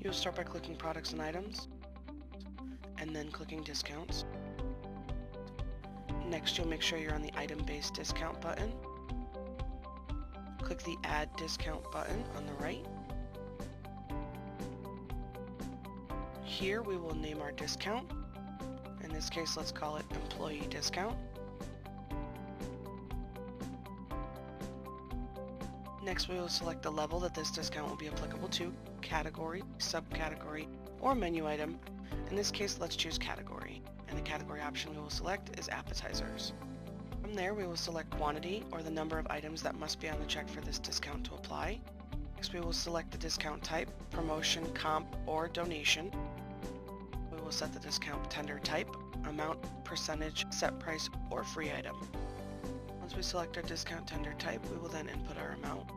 You'll start by clicking Products and Items, and then clicking Discounts. Next, you'll make sure you're on the Item-Based Discount button. Click the Add Discount button on the right. Here we will name our discount. In this case, let's call it Employee Discount. Next, we will select the level that this discount will be applicable to, category, subcategory, or menu item. In this case, let's choose category, and the category option we will select is appetizers. From there, we will select quantity, or the number of items that must be on the check for this discount to apply. Next, we will select the discount type, promotion, comp, or donation. We will set the discount tender type, amount, percentage, set price, or free item. Once we select our discount tender type, we will then input our amount.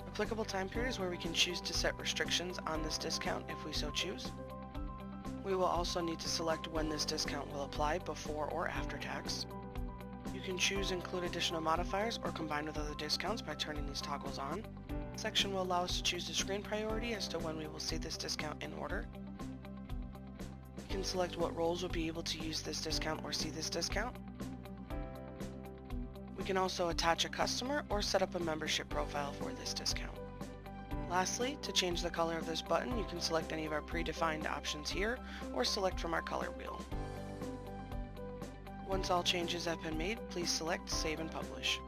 Applicable time period is where we can choose to set restrictions on this discount if we so choose. We will also need to select when this discount will apply, before or after tax. You can choose include additional modifiers or combine with other discounts by turning these toggles on. This section will allow us to choose the screen priority as to when we will see this discount in order. You can select what roles will be able to use this discount or see this discount. We can also attach a customer or set up a membership profile for this discount. Lastly, to change the color of this button, you can select any of our predefined options here or select from our color wheel. Once all changes have been made, please select Save and Publish.